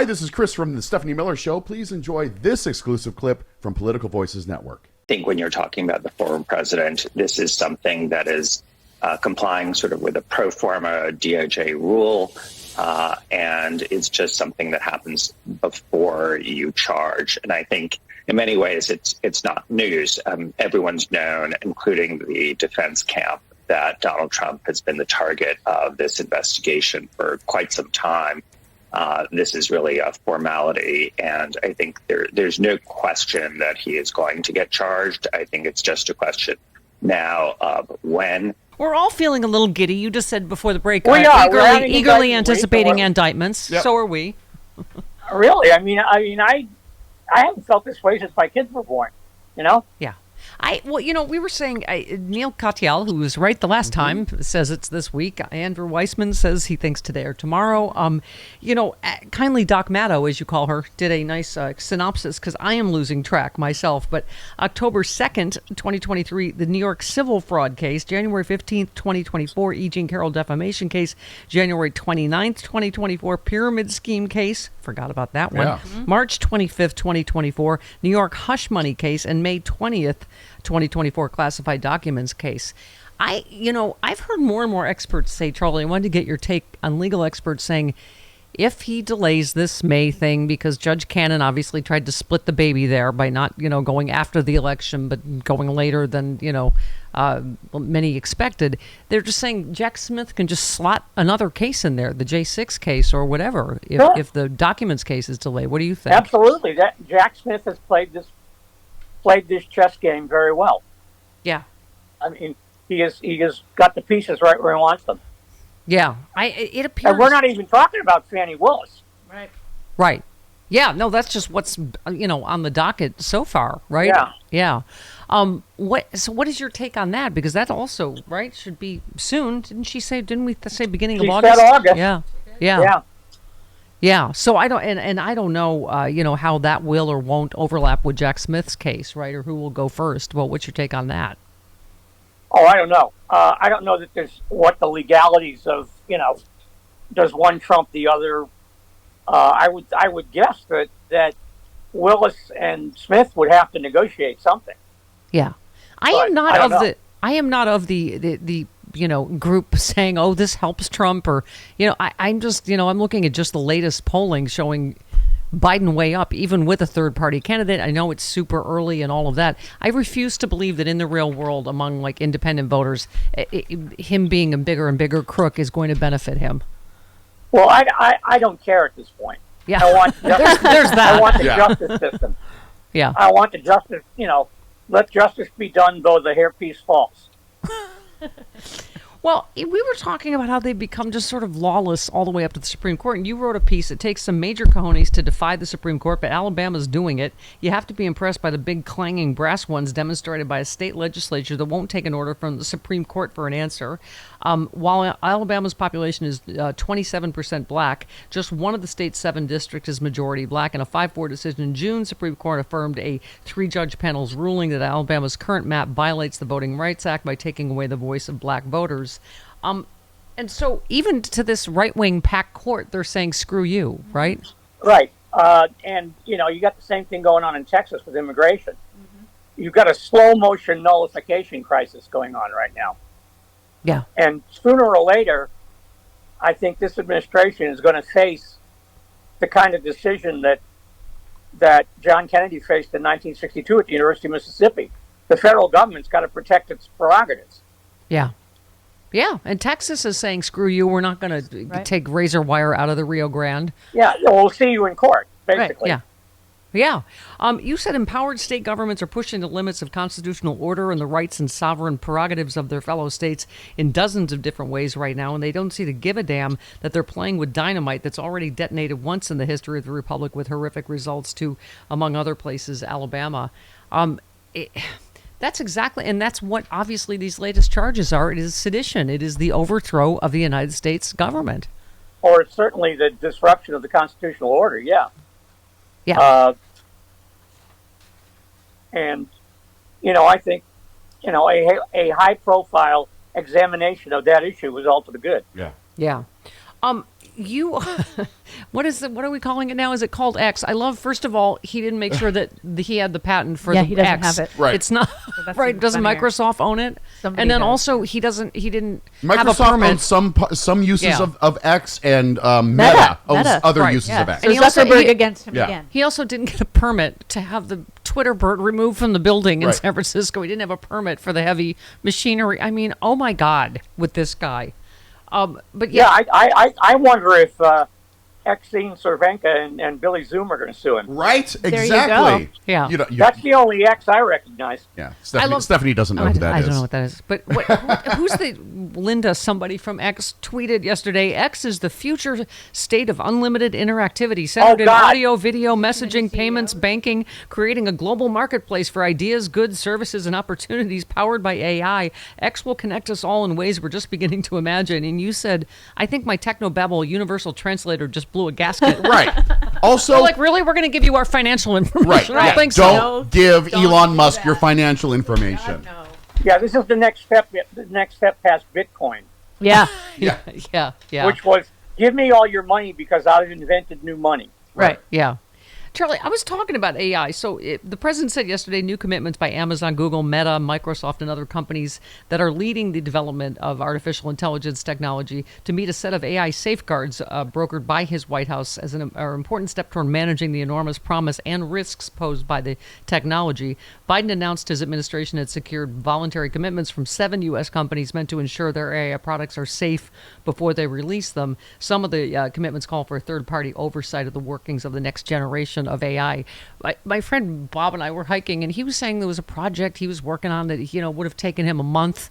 Hi, this is Chris from the Stephanie Miller Show. Please enjoy this exclusive clip from Political Voices Network. I think when you're talking about the former president, this is something that is complying sort of with a pro forma DOJ rule, and it's just something that happens before you charge. And I think in many ways it's not news. Everyone's known, including the defense camp, that Donald Trump has been the target of this investigation for quite some time. This is really a formality, and I think there's no question that he is going to get charged. I think it's just a question now of when. We're all feeling a little giddy. You just said before the break, We are. eagerly anticipating indictments. Yep. So are we. Really? I haven't felt this way since my kids were born. You know? Yeah. We were saying Neil Katyal, who was right the last time, says it's this week. Andrew Weissmann says he thinks today or tomorrow. Kindly Doc Maddow, as you call her, did a nice synopsis because I am losing track myself. But October 2nd, 2023, the New York civil fraud case. January 15th, 2024, E. Jean Carroll defamation case. January 29th, 2024, pyramid scheme case. Forgot about that one. Yeah. March 25th, 2024, New York hush money case, and May 20th, 2024 classified documents case. I've heard more and more experts say, Charlie, I wanted to get your take on legal experts saying if he delays this May thing, because Judge Cannon obviously tried to split the baby there by not, going after the election, but going later than, many expected. They're just saying Jack Smith can just slot another case in there, the J6 case or whatever, if the documents case is delayed. What do you think? Absolutely. Jack Smith has played this chess game very well. Yeah. I mean, he has got the pieces right where he wants them. Yeah. It appears. And we're not even talking about Fannie Willis. Right. Yeah. No, that's just what's on the docket so far, right? Yeah. What is your take on that? Because that also, right, should be soon. Didn't we say beginning of August? She said August. Yeah. Yeah, so I don't, and I don't know, how that will or won't overlap with Jack Smith's case, right, or who will go first. Well, what's your take on that? Oh, I don't know. I don't know that there's what the legalities of, does one trump the other. I would guess that Willis and Smith would have to negotiate something. Yeah, I am not of the group saying, oh, this helps Trump, or, I'm just, I'm looking at just the latest polling showing Biden way up, even with a third party candidate. I know it's super early and all of that. I refuse to believe that in the real world, among like independent voters, him being a bigger and bigger crook is going to benefit him. Well, I don't care at this point. Yeah. I want justice. There's that. I want the justice system. Yeah. I want the justice, let justice be done though the hairpiece falls. Well, we were talking about how they've become just sort of lawless all the way up to the Supreme Court. And you wrote a piece that takes some major cojones to defy the Supreme Court, but Alabama's doing it. You have to be impressed by the big clanging brass ones demonstrated by a state legislature that won't take an order from the Supreme Court for an answer. While Alabama's population is 27% black, just one of the state's 7 districts is majority black. In a 5-4 decision in June, Supreme Court affirmed a 3-judge panel's ruling that Alabama's current map violates the Voting Rights Act by taking away the voice of black voters. And so even to this right-wing packed court, they're saying, screw you, right? Right. And, you got the same thing going on in Texas with immigration. Mm-hmm. You've got a slow-motion nullification crisis going on right now. Yeah. And sooner or later, I think this administration is going to face the kind of decision that John Kennedy faced in 1962 at the University of Mississippi. The federal government's got to protect its prerogatives. Yeah. Yeah, and Texas is saying, screw you, we're not going to take razor wire out of the Rio Grande. Yeah, we'll see you in court, basically. Right. Yeah. You said empowered state governments are pushing the limits of constitutional order and the rights and sovereign prerogatives of their fellow states in dozens of different ways right now, and they don't seem to give a damn that they're playing with dynamite that's already detonated once in the history of the Republic with horrific results to, among other places, Alabama. That's exactly, and that's what obviously these latest charges are. It is sedition. It is the overthrow of the United States government. Or certainly the disruption of the constitutional order, yeah. Yeah. And, I think, a high-profile examination of that issue was all to the good. Yeah. Yeah. you, what are we calling it now? Is it called X? I love, first of all, he didn't make sure that he had the patent for the he doesn't X. have it. Right. It's not, that's right, even doesn't funnier. Microsoft own it? Somebody And then does. also, he didn't have a Microsoft permit. owns some uses Yeah. of X, and Meta owns Meta. other Right, uses Yeah. of X. So And he also- Zuckerberg he- against him Yeah. again. He also didn't get a permit to have the Twitter bird removed from the building in Right. San Francisco. He didn't have a permit for the heavy machinery. I mean, oh my God, with this guy. But Yeah, yeah, I wonder if Exene Cervenka and Billy Zoom are going to sue him. Right? you Exactly. go. Yeah. That's the only X I recognize. yeah. love- Stephanie doesn't know who that I is. don't know what that is. But who's the Linda? Somebody from X tweeted yesterday. X is the future state of unlimited interactivity, centered in God. audio, video, messaging, payments, banking, creating a global marketplace for ideas, goods, services, and opportunities powered by AI. X will connect us all in ways we're just beginning to imagine. And you said, I think my technobabble universal translator just blew a gasket. Right. Also, We're like, really? We're going to give you our financial information? right. I don't Yeah. think so. Don't give Don't Elon do Musk that. your financial information. No. Yeah, this is the next step. The next step past Bitcoin, Yeah. Yeah. Yeah. which was give me all your money because I've invented new money. Right. Yeah. Charlie, I was talking about AI. So the president said yesterday new commitments by Amazon, Google, Meta, Microsoft, and other companies that are leading the development of artificial intelligence technology to meet a set of AI safeguards brokered by his White House as an important step toward managing the enormous promise and risks posed by the technology. Biden announced his administration had secured voluntary commitments from 7 U.S. companies meant to ensure their AI products are safe before they release them. Some of the commitments call for third-party oversight of the workings of the next generation of AI. My friend Bob and I were hiking, and he was saying there was a project he was working on that would have taken him a month,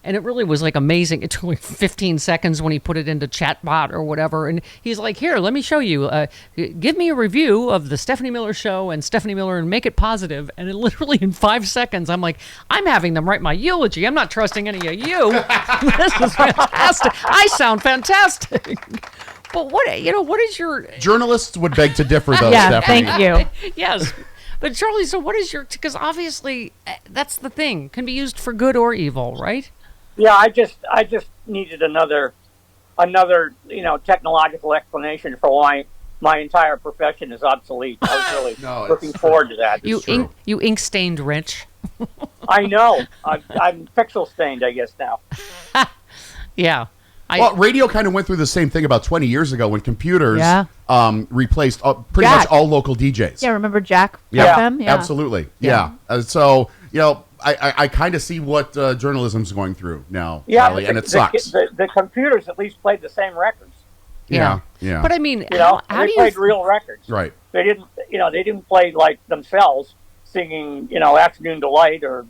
and it really was like amazing. It took like 15 seconds when he put it into chatbot or whatever, and he's like, "Here, let me show you. Give me a review of the Stephanie Miller Show and Stephanie Miller, and make it positive." And it literally in 5 seconds, I'm like, "I'm having them write my eulogy. I'm not trusting any of you. This is fantastic. I sound fantastic." But what is your Journalists would beg to differ, though, Yeah. Stephanie. Thank you. yes? But Charlie, so what is your? Because obviously that's the thing, can be used for good or evil, right? Yeah, I just needed another technological explanation for why my entire profession is obsolete. I was really No, looking it's- forward to that. You true. ink stained wretch. I know. I'm pixel stained, I guess now. Yeah. Well, radio kind of went through the same thing about 20 years ago when computers Yeah. replaced pretty Jack. much all local DJs. Yeah, remember Jack? Yeah, FM? Yeah. absolutely. Yeah. Yeah. So, I kind of see what journalism's going through now, Yeah, Charlie, and it the, sucks. The computers at least played the same records. Yeah. Yeah. But I mean, You know, how they do you? played real records. Right. They didn't play like themselves singing, Afternoon Delight or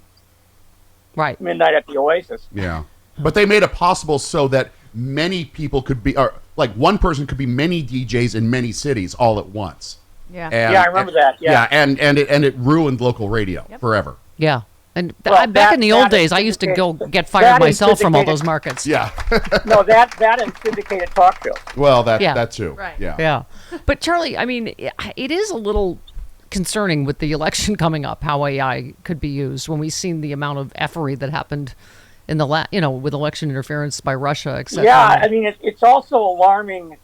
Right. Midnight at the Oasis. Yeah. But they made it possible so that many people could be, or like one person could be many DJs in many cities all at once. Yeah. And, Yeah, I remember that, yeah. and it ruined local radio forever. Yeah. And Well, back in the old that days, I used to go indicates- get fired that myself from all indicated- those markets. Yeah. No, that and syndicated talk shows. Well, that Yeah. that too. Right. Yeah. Yeah. But Charlie, I mean, it is a little concerning with the election coming up, how AI could be used when we've seen the amount of effery that happened in the with election interference by Russia, etc. Yeah, I mean, it's also alarming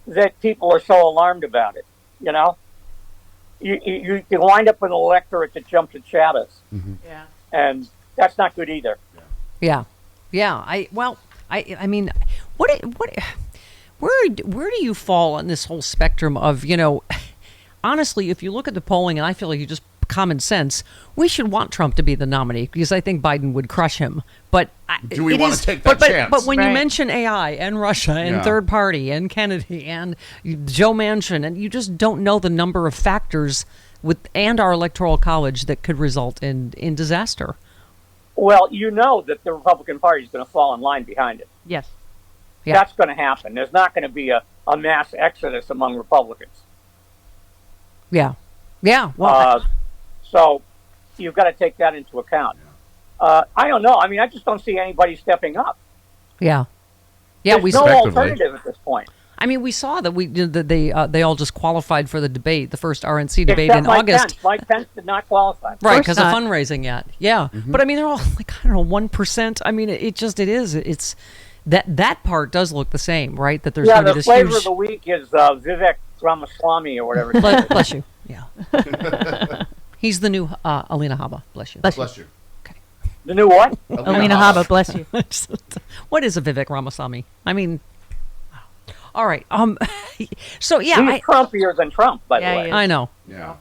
that people are so alarmed about it. You can wind up with an electorate that jumps at shadows, Yeah. and that's not good either. Yeah. I mean, where do you fall on this whole spectrum of, honestly, if you look at the polling, and I feel like you just common sense, we should want Trump to be the nominee because I think Biden would crush him. But Do we it want is- to take that but, chance? But when you Right. mention AI and Russia and Yeah. third party and Kennedy and Joe Manchin, and you just don't know the number of factors and our electoral college that could result in disaster. Well, you know that the Republican Party is going to fall in line behind it. Yes. Yeah. That's going to happen. There's not going to be a mass exodus among Republicans. Yeah. Well, So you've got to take that into account. I don't know. I mean, I just don't see anybody stepping up. yeah. There's We no Respectively. alternative at this point. I mean, we saw that they all just qualified for the debate, the first RNC debate Except in Mike August. Pence. Mike Pence did not qualify. Right, course because of not. fundraising yet. Yeah. But I mean, they're all like, I don't know, 1%. I mean, it is. that part does look the same, right? That there's Yeah, going to be the this flavor huge. of the week is Vivek Ramaswamy or whatever. It is. Bless you. Yeah. He's the new Alina Habba. Bless you. Bless you. The new what? Alina Habba, bless you. What is a Vivek Ramaswamy? I mean, all right. So yeah, He's Trumpier than Trump, by Yeah, the he way. is. I know. Yeah.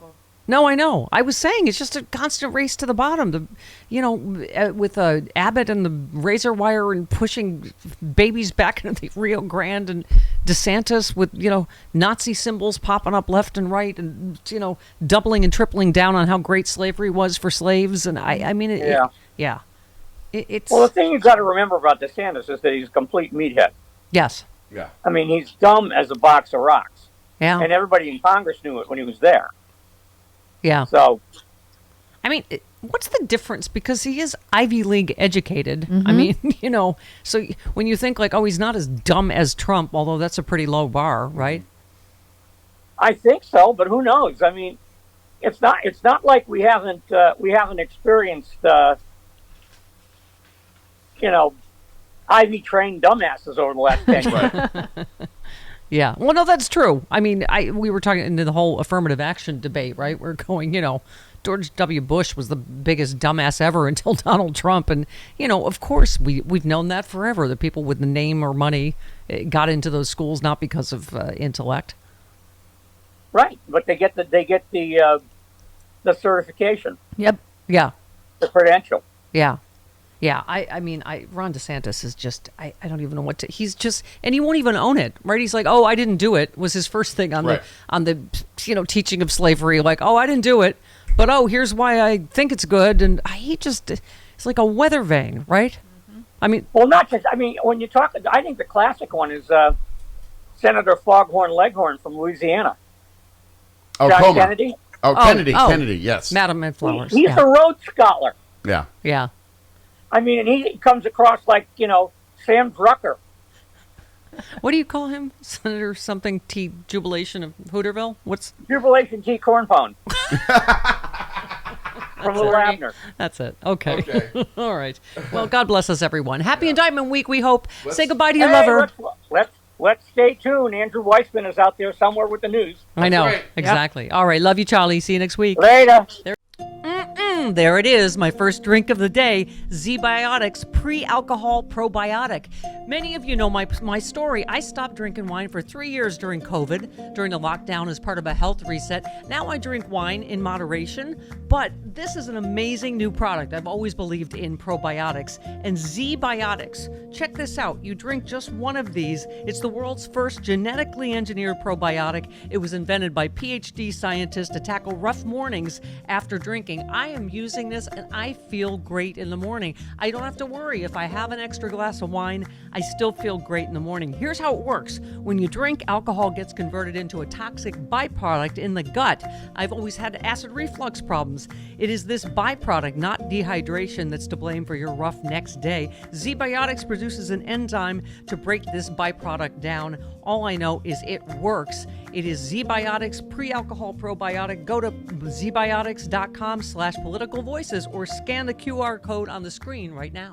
No, I know. I was saying it's just a constant race to the bottom. With Abbott and the razor wire and pushing babies back into the Rio Grande, and DeSantis with Nazi symbols popping up left and right, and doubling and tripling down on how great slavery was for slaves. And I mean, it's Well, the thing you've got to remember about DeSantis is that he's a complete meathead. yes, Yeah. I mean, he's dumb as a box of rocks. yeah, And everybody in Congress knew it when he was there. yeah. So, I mean, what's the difference? Because he is Ivy League educated. Mm-hmm. I mean, so when you think like, oh, he's not as dumb as Trump, although that's a pretty low bar, right? I think so, but who knows? I mean, it's not like we haven't experienced Ivy trained dumbasses over the last 10 years. Yeah. Well, no, that's true. I mean, we were talking into the whole affirmative action debate, right? We're going, George W. Bush was the biggest dumbass ever until Donald Trump. And, of course, we've known that forever. The people with the name or money got into those schools not because of intellect. Right, but they get the certification, Yep. Yeah. the credential. Yeah. Yeah, I mean, Ron DeSantis is just, I don't even know what to, he's just, and he won't even own it, right? He's like, oh, I didn't do it, was his first thing on Right. the teaching of slavery, like, oh, I didn't do it, but oh, here's why I think it's good, and it's like a weather vane, right? Mm-hmm. I mean, Well, not just, I mean, when you talk, I think the classic one is Senator Foghorn Leghorn from Louisiana. Oh, John Comer. Kennedy. Oh, Kennedy, yes. Madam and Flowers. He's Yeah. a Rhodes Scholar. Yeah. Yeah. I mean, and he comes across like, Sam Drucker. What do you call him? Senator something T. Jubilation of Hooterville? What's... Jubilation T. Cornpone. From Little Abner. That's it. Okay. Okay. All right. Well, God bless us, everyone. Happy Indictment Week, we hope. Let's- Say goodbye to your Hey, lover. let's stay tuned. Andrew Weissmann is out there somewhere with the news. I know. right. Exactly. All right. Love you, Charlie. See you next week. Later. There it is, my first drink of the day, Z-Biotics Pre-Alcohol Probiotic. Many of you know my story. I stopped drinking wine for 3 years during COVID, during the lockdown as part of a health reset. Now I drink wine in moderation, but this is an amazing new product. I've always believed in probiotics. And Z-Biotics, check this out. You drink just one of these. It's the world's first genetically engineered probiotic. It was invented by PhD scientists to tackle rough mornings after drinking. I am using this and I feel great in the morning. I don't have to worry if I have an extra glass of wine, I still feel great in the morning. Here's how it works. When you drink, alcohol gets converted into a toxic byproduct in the gut. I've always had acid reflux problems. It is this byproduct, not dehydration, that's to blame for your rough next day. Z-Biotics produces an enzyme to break this byproduct down. All I know is it works. It is Z-Biotics Pre-Alcohol Probiotic. Go to zbiotics.com/politicalvoices or scan the QR code on the screen right now.